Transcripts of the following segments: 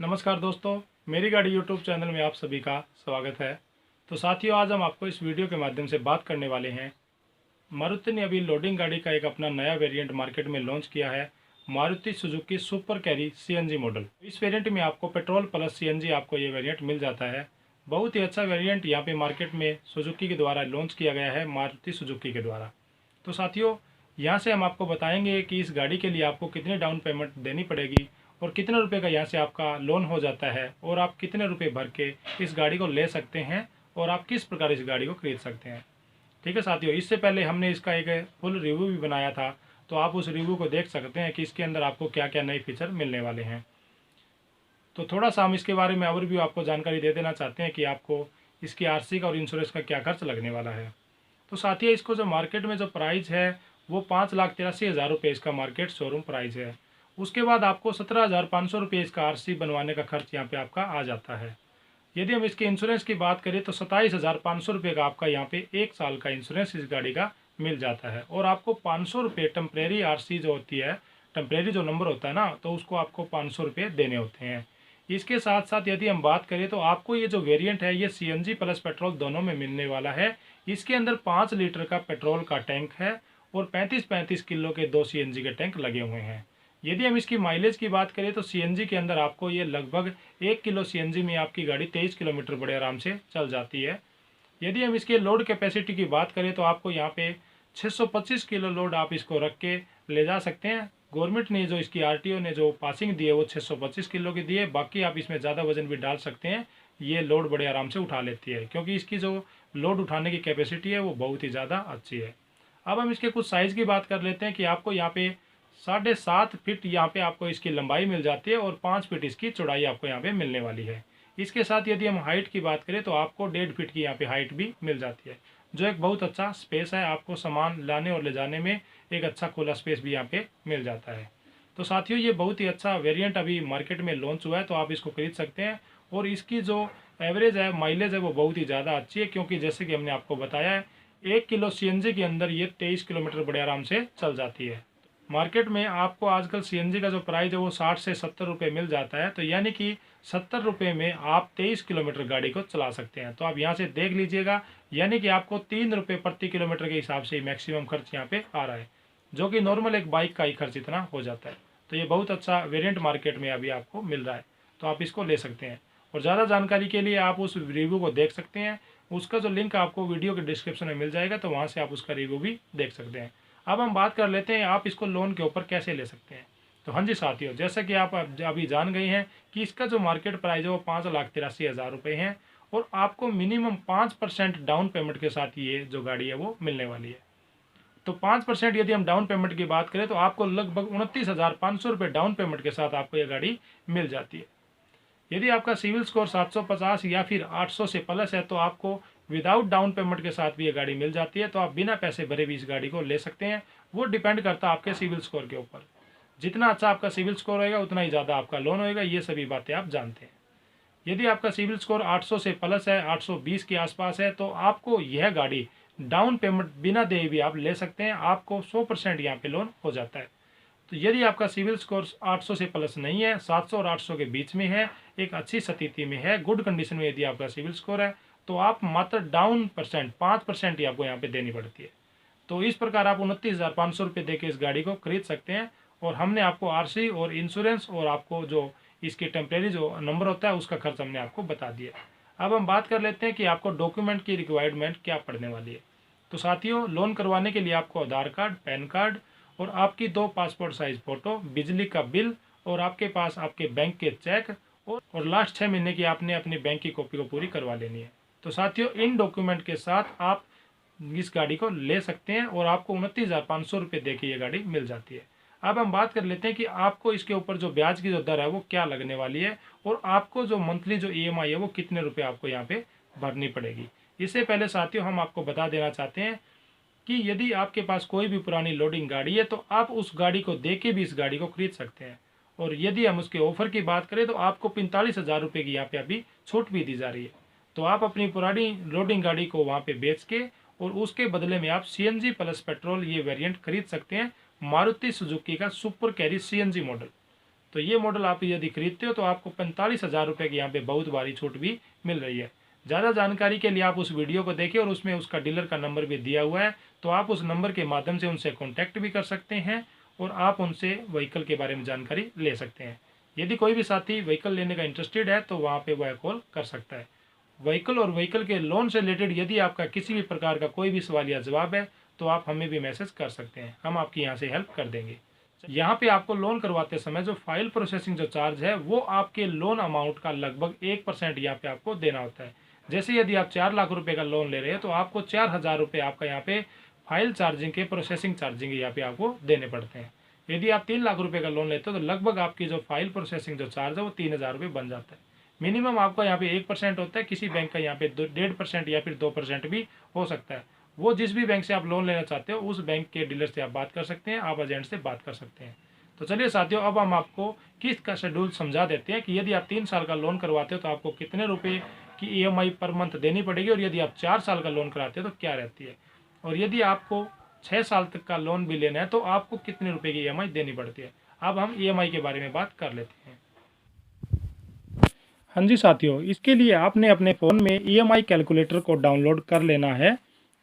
नमस्कार दोस्तों, मेरी गाड़ी यूट्यूब चैनल में आप सभी का स्वागत है। तो साथियों, आज हम आपको इस वीडियो के माध्यम से बात करने वाले हैं। मारुति ने अभी लोडिंग गाड़ी का एक अपना नया वेरिएंट मार्केट में लॉन्च किया है, Maruti Suzuki super carry CNG model. इस वेरिएंट में आपको पेट्रोल प्लस सीएनजी आपको ये वेरिएंट मिल जाता है। बहुत ही अच्छा वेरिएंट यहाँ पे मार्केट में सुजुकी के द्वारा लॉन्च किया गया है, मारुति सुजुकी के द्वारा। तो साथियों, यहाँ से हम आपको बताएंगे कि इस गाड़ी के लिए आपको कितनी डाउन पेमेंट देनी पड़ेगी और कितने रुपए का यहाँ से आपका लोन हो जाता है और आप कितने रुपए भर के इस गाड़ी को ले सकते हैं और आप किस प्रकार इस गाड़ी को खरीद सकते हैं। ठीक है साथियों, इससे पहले हमने इसका एक फुल रिव्यू भी बनाया था, तो आप उस रिव्यू को देख सकते हैं कि इसके अंदर आपको क्या क्या नए फीचर मिलने वाले हैं। तो थोड़ा सा हम इसके बारे में ओवरव्यू आपको जानकारी दे देना चाहते हैं कि आपको इसकी आरसी का और इंश्योरेंस का क्या खर्च लगने वाला है। तो साथियों, इसको जो मार्केट में जो प्राइस है वो 5,83,000 रुपये इसका मार्केट शोरूम प्राइस है। उसके बाद आपको 17,500 रुपये इसका आरसी बनवाने का खर्च यहाँ पे आपका आ जाता है। यदि हम इसके इंश्योरेंस की बात करें तो 27,500 रुपये का आपका यहाँ पे 1 साल का इंश्योरेंस इस गाड़ी का मिल जाता है। और आपको 500 रुपये टेम्परेरी आरसी जो होती है, टेम्परेरी जो नंबर होता है ना, तो उसको आपको 500 रुपये देने होते हैं। इसके साथ साथ यदि हम बात करें तो आपको ये जो वेरिएंट है ये सीएनजी प्लस पेट्रोल दोनों में मिलने वाला है। इसके अंदर 5 लीटर का पेट्रोल का टैंक है और 35-35 किलो के 2 सीएनजी के टैंक लगे हुए हैं। यदि हम इसकी माइलेज की बात करें तो सीएनजी के अंदर आपको ये लगभग 1 किलो सीएनजी में आपकी गाड़ी 23 किलोमीटर बड़े आराम से चल जाती है। यदि हम इसके लोड कैपेसिटी की बात करें तो आपको यहाँ पे 625 किलो लोड आप इसको रख के ले जा सकते हैं। गवर्नमेंट ने जो इसकी आरटीओ ने जो पासिंग दी है वो 625 किलो की दी है। बाकी आप इसमें ज़्यादा वजन भी डाल सकते हैं, ये लोड बड़े आराम से उठा लेती है, क्योंकि इसकी जो लोड उठाने की कैपेसिटी है वो बहुत ही ज़्यादा अच्छी है। अब हम इसके कुछ साइज़ की बात कर लेते हैं कि आपको यहाँ पे 7.5 फीट यहाँ पे आपको इसकी लंबाई मिल जाती है और 5 फीट इसकी चौड़ाई आपको यहाँ पे मिलने वाली है। इसके साथ यदि हम हाइट की बात करें तो आपको 1.5 फीट की यहाँ पे हाइट भी मिल जाती है, जो एक बहुत अच्छा स्पेस है। आपको सामान लाने और ले जाने में एक अच्छा खुला स्पेस भी यहाँ पे मिल जाता है। तो साथियों, ये बहुत ही अच्छा वेरिएंट अभी मार्केट में लॉन्च हुआ है, तो आप इसको खरीद सकते हैं। और इसकी जो एवरेज है, माइलेज है, वो बहुत ही ज़्यादा अच्छी है, क्योंकि जैसे कि हमने आपको बताया है 1 किलो सीएनजी के अंदर ये 23 किलोमीटर बड़े आराम से चल जाती है। मार्केट में आपको आजकल सीएनजी का जो प्राइस है वो 60 से 70 रुपये मिल जाता है, तो यानी कि 70 रुपये में आप 23 किलोमीटर गाड़ी को चला सकते हैं। तो आप यहाँ से देख लीजिएगा, यानी कि आपको 3 रुपये प्रति किलोमीटर के हिसाब से मैक्सिमम खर्च यहाँ पे आ रहा है, जो कि नॉर्मल एक बाइक का ही खर्च इतना हो जाता है। तो ये बहुत अच्छा वेरिएंट मार्केट में अभी आपको मिल रहा है, तो आप इसको ले सकते हैं। और ज़्यादा जानकारी के लिए आप उस रिव्यू को देख सकते हैं, उसका जो लिंक आपको वीडियो के डिस्क्रिप्शन में मिल जाएगा, तो वहाँ से आप उसका रिव्यू भी देख सकते हैं। अब हम बात कर लेते हैं आप इसको लोन के ऊपर कैसे ले सकते हैं। तो हाँ जी साथियों, जैसा कि आप अभी जान गए हैं कि इसका जो मार्केट प्राइस है वो 5,83,000 रुपये है और आपको मिनिमम 5% डाउन पेमेंट के साथ ये जो गाड़ी है वो मिलने वाली है। तो 5% यदि हम डाउन पेमेंट की बात करें तो आपको लगभग 29,500 रुपये डाउन पेमेंट के साथ आपको ये गाड़ी मिल जाती है। यदि आपका सिविल स्कोर 750 या फिर 800 से प्लस है तो आपको विदाउट डाउन पेमेंट के साथ भी ये गाड़ी मिल जाती है, तो आप बिना पैसे भरे भी इस गाड़ी को ले सकते हैं। वो डिपेंड करता है आपके सिविल स्कोर के ऊपर। जितना अच्छा आपका सिविल स्कोर होगा उतना ही ज़्यादा आपका लोन होगा, ये सभी बातें आप जानते हैं। यदि आपका सिविल स्कोर 800 से प्लस है, 820 के आसपास है, तो आपको यह गाड़ी डाउन पेमेंट बिना दे भी आप ले सकते हैं। आपको 100% यहाँ पे लोन हो जाता है। तो यदि आपका सिविल स्कोर 800 से प्लस नहीं है, 700 और 800 के बीच में है, एक अच्छी स्थिति में है, गुड कंडीशन में यदि आपका सिविल स्कोर है, तो आप मात्र डाउन परसेंट 5% ही आपको यहाँ पे देनी पड़ती है। तो इस प्रकार आप 29,500 रुपये दे के इस गाड़ी को खरीद सकते हैं। और हमने आपको आरसी और इंश्योरेंस और आपको जो इसकी टेम्परेरी जो नंबर होता है उसका खर्च हमने आपको बता दिया। अब हम बात कर लेते हैं कि आपको डॉक्यूमेंट की रिक्वायरमेंट क्या पड़ने वाली है। तो साथियों, लोन करवाने के लिए आपको आधार कार्ड, पैन कार्ड और आपकी 2 पासपोर्ट साइज फ़ोटो, बिजली का बिल और आपके पास आपके बैंक के चेक और लास्ट 6 महीने की आपने अपनी बैंक की कॉपी को पूरी करवा लेनी है। तो साथियों, इन डॉक्यूमेंट के साथ आप इस गाड़ी को ले सकते हैं और आपको 29,500 रुपये दे के ये गाड़ी मिल जाती है। अब हम बात कर लेते हैं कि आपको इसके ऊपर जो ब्याज की जो दर है वो क्या लगने वाली है और आपको जो मंथली जो ईएमआई है वो कितने रुपये आपको यहाँ पे भरनी पड़ेगी। इससे पहले साथियों, हम आपको बता देना चाहते हैं कि यदि आपके पास कोई भी पुरानी लोडिंग गाड़ी है तो आप उस गाड़ी को दे के भी इस गाड़ी को खरीद सकते हैं। और यदि हम उसके ऑफर की बात करें तो आपको 45,000 रुपये की यहाँ पे अभी छूट भी दी जा रही है। तो आप अपनी पुरानी लोडिंग गाड़ी को वहाँ पे बेच के और उसके बदले में आप सीएनजी प्लस पेट्रोल ये वेरिएंट खरीद सकते हैं, मारुति सुजुकी का सुपर कैरी सीएनजी मॉडल। तो ये मॉडल आप यदि खरीदते हो तो आपको 45,000 रुपये की यहाँ पे बहुत भारी छूट भी मिल रही है। ज़्यादा जानकारी के लिए आप उस वीडियो को देखिए और उसमें उसका डीलर का नंबर भी दिया हुआ है, तो आप उस नंबर के माध्यम से उनसे कॉन्टैक्ट भी कर सकते हैं और आप उनसे व्हीकल के बारे में जानकारी ले सकते हैं। यदि कोई भी साथी व्हीकल लेने का इंटरेस्टेड है तो वहाँ पे वह कॉल कर सकता है। व्हीकल और व्हीकल के लोन से रिलेटेड यदि आपका किसी भी प्रकार का कोई भी सवाल या जवाब है तो आप हमें भी मैसेज कर सकते हैं, हम आपकी यहाँ से हेल्प कर देंगे। यहाँ पे आपको लोन करवाते समय जो फाइल प्रोसेसिंग जो चार्ज है वो आपके लोन अमाउंट का लगभग 1% यहाँ पे आपको देना होता है। जैसे यदि आप 4 लाख रुपए का लोन ले रहे हैं तो आपको 4,000 रुपये आपका यहाँ पे फाइल चार्जिंग के प्रोसेसिंग चार्जिंग यहाँ पे आपको देने पड़ते हैं। यदि आप 3 लाख रुपए का लोन लेते हो तो लगभग आपकी जो फाइल प्रोसेसिंग जो चार्ज है वो 3,000 रुपये बन जाता है। मिनिमम आपका यहाँ पे 1% होता है, किसी बैंक का यहाँ पे 1.5% या फिर 2% भी हो सकता है। वो जिस भी बैंक से आप लोन लेना चाहते हो उस बैंक के डीलर से आप बात कर सकते हैं, आप एजेंट से बात कर सकते हैं। तो चलिए साथियों, अब हम आपको किस्त का शेड्यूल समझा देते हैं कि यदि आप 3 साल का लोन करवाते हो तो आपको कितने रुपए की EMI पर मंथ देनी पड़ेगी और यदि आप 4 साल का लोन कराते हो तो क्या रहती है, और यदि आपको 6 साल तक का लोन भी लेना है तो आपको कितने रुपए की EMI देनी पड़ती है। अब हम EMI के बारे में बात कर लेते हैं। हाँ जी साथियों, इसके लिए आपने अपने फ़ोन में EMI कैलकुलेटर को डाउनलोड कर लेना है।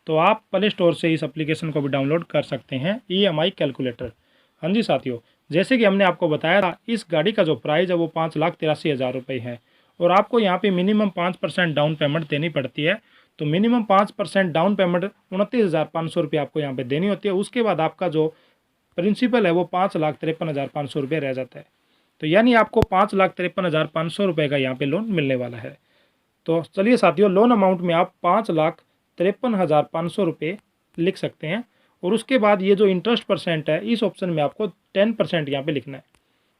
तो आप प्ले स्टोर से इस एप्लीकेशन को भी डाउनलोड कर सकते हैं, EMI कैलकुलेटर। हाँ जी साथियों, जैसे कि हमने आपको बताया था, इस गाड़ी का जो प्राइस है वो 5,83,000 रुपये है और आपको यहाँ पे मिनिमम 5% डाउन पेमेंट देनी पड़ती है। तो मिनिमम 5% डाउन पेमेंट 29,500 रुपये आपको यहाँ पे देनी होती है। उसके बाद आपका जो प्रिंसिपल है वो 5,53,500 रुपये रह जाता है। तो यानी आपको 5,53,500 रुपये का यहाँ पे लोन मिलने वाला है। तो चलिए साथियों, लोन अमाउंट में आप 5,53,500 रुपये लिख सकते हैं और उसके बाद ये जो इंटरेस्ट परसेंट है इस ऑप्शन में आपको 10% यहाँ पे लिखना है,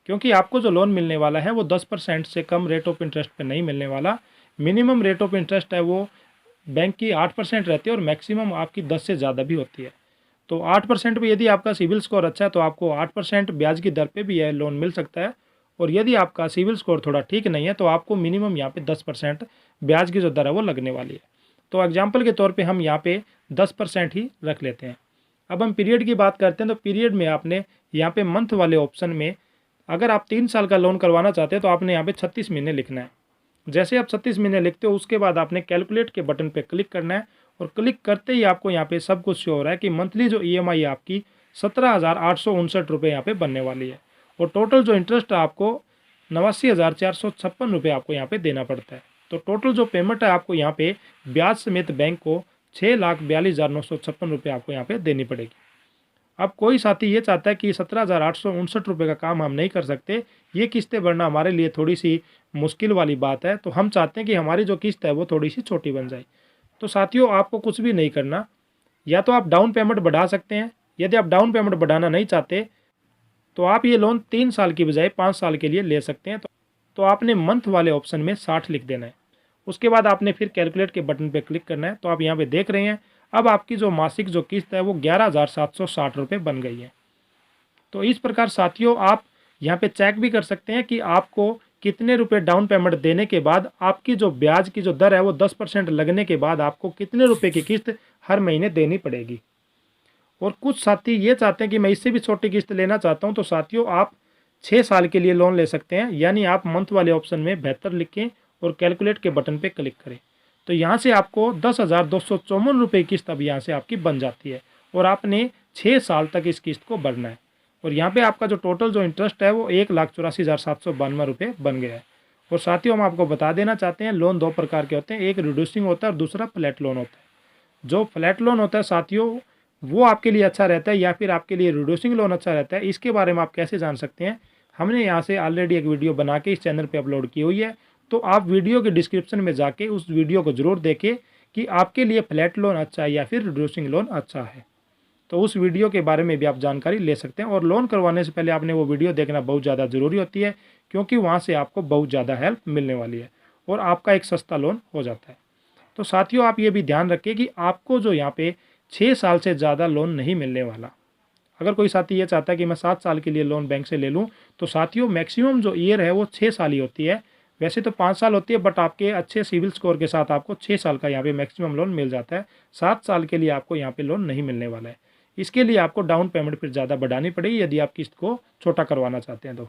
क्योंकि आपको जो लोन मिलने वाला है वो 10% से कम रेट ऑफ इंटरेस्ट पे नहीं मिलने वाला। मिनिमम रेट ऑफ इंटरेस्ट है वो बैंक की 8% रहती है और मैक्सिमम आपकी 10 से ज़्यादा भी होती है। तो 8% पे यदि आपका सिविल स्कोर अच्छा है तो आपको 8% ब्याज की दर पे भी यह लोन मिल सकता है, और यदि आपका सिविल स्कोर थोड़ा ठीक नहीं है तो आपको मिनिमम यहाँ पे 10% ब्याज की जो दर है वो लगने वाली है। तो एग्जाम्पल के तौर पे हम यहाँ पे 10% ही रख लेते हैं। अब हम पीरियड की बात करते हैं तो पीरियड में आपने यहाँ पे मंथ वाले ऑप्शन में अगर आप 3 साल का लोन करवाना चाहते हैं तो आपने यहाँ पे 36 महीने लिखना है। जैसे आप 36 महीने लिखते हो उसके बाद आपने कैलकुलेट के बटन पे क्लिक करना है और क्लिक करते ही आपको यहाँ पे सब कुछ शो हो रहा है कि मंथली जो EMI है आपकी 17,859 रुपये यहाँ पे बनने वाली है और टोटल जो इंटरेस्ट है आपको 89,456 रुपये आपको यहाँ पे देना पड़ता है। तो टोटल जो पेमेंट है आपको यहाँ पे ब्याज समेत बैंक को 6,42,956 रुपये आपको यहाँ पे देनी पड़ेगी। अब कोई साथी ये चाहता है कि 17,859 रुपये का काम हम नहीं कर सकते, ये किस्तें भरना हमारे लिए थोड़ी सी मुश्किल वाली बात है, तो हम चाहते हैं कि हमारी जो किस्त है वो थोड़ी सी छोटी बन जाए। तो साथियों, आपको कुछ भी नहीं करना, या तो आप डाउन पेमेंट बढ़ा सकते हैं। यदि आप डाउन पेमेंट बढ़ाना नहीं चाहते तो आप ये लोन 3 साल की बजाय 5 साल के लिए ले सकते हैं। तो आपने मंथ वाले ऑप्शन में 60 लिख देना है। उसके बाद आपने फिर कैलकुलेट के बटन पे क्लिक करना है। तो आप यहाँ पे देख रहे हैं अब आपकी जो मासिक जो किस्त है वो 11,760 रुपये बन गई है। तो इस प्रकार साथियों, आप यहाँ पे चेक भी कर सकते हैं कि आपको कितने रुपए डाउन पेमेंट देने के बाद आपकी जो ब्याज की जो दर है वो 10% लगने के बाद आपको कितने रुपए की किस्त हर महीने देनी पड़ेगी। और कुछ साथी ये चाहते हैं कि मैं इससे भी छोटी किस्त लेना चाहता हूँ, तो साथियों आप 6 साल के लिए लोन ले सकते हैं। यानी आप मंथ वाले ऑप्शन में 72 लिखें और कैलकुलेट के बटन पे क्लिक करें। तो यहाँ से आपको 10,254 रुपये किस्त अब यहाँ से आपकी बन जाती है और आपने 6 साल तक इस किस्त को भरना है। और यहाँ पे आपका जो टोटल जो इंटरेस्ट है वो 1,84,792 रुपये बन गया है। और साथियों, हम आपको बता देना चाहते हैं, लोन 2 प्रकार के होते हैं, एक रिड्यूसिंग होता है और दूसरा फ्लैट लोन होता है। जो फ्लैट लोन होता है साथियों वो आपके लिए अच्छा रहता है या फिर आपके लिए रिड्यूसिंग लोन अच्छा रहता है, इसके बारे में आप कैसे जान सकते हैं, हमने यहाँ से ऑलरेडी एक वीडियो बना के इस चैनल पे अपलोड की हुई है। तो आप वीडियो के डिस्क्रिप्शन में जाके उस वीडियो को ज़रूर देखें कि आपके लिए फ्लैट लोन अच्छा है या फिर रिड्यूसिंग लोन अच्छा है। तो उस वीडियो के बारे में भी आप जानकारी ले सकते हैं। और लोन करवाने से पहले आपने वो वीडियो देखना बहुत ज़्यादा ज़रूरी होती है, क्योंकि वहाँ से आपको बहुत ज़्यादा हेल्प मिलने वाली है और आपका एक सस्ता लोन हो जाता है। तो साथियों, आप ये भी ध्यान रखें कि आपको जो यहाँ पे 6 साल से ज़्यादा लोन नहीं मिलने वाला। अगर कोई साथी ये चाहता है कि मैं 7 साल के लिए लोन बैंक से ले लूँ, तो साथियों मैक्सिमम जो ईयर है वो 6 साल ही होती है। वैसे तो 5 साल होती है, बट आपके अच्छे सिविल स्कोर के साथ आपको 6 साल का यहाँ पे मैक्सिमम लोन मिल जाता है। 7 साल के लिए आपको यहाँ पे लोन नहीं मिलने वाला है। इसके लिए आपको डाउन पेमेंट फिर ज़्यादा बढ़ानी पड़ेगी यदि आप किस्त को छोटा करवाना चाहते हैं तो।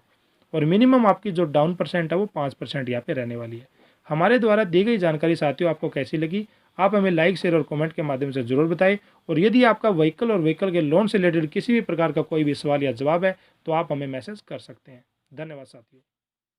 और मिनिमम आपकी जो डाउन परसेंट है वो 5% यहाँ पे रहने वाली है। हमारे द्वारा दी गई जानकारी साथियों आपको कैसी लगी, आप हमें लाइक, शेयर और कमेंट के माध्यम से जरूर बताएं। और यदि आपका व्हीकल और व्हीकल के लोन से रिलेटेड किसी भी प्रकार का कोई भी सवाल या जवाब है तो आप हमें मैसेज कर सकते हैं। धन्यवाद साथियों।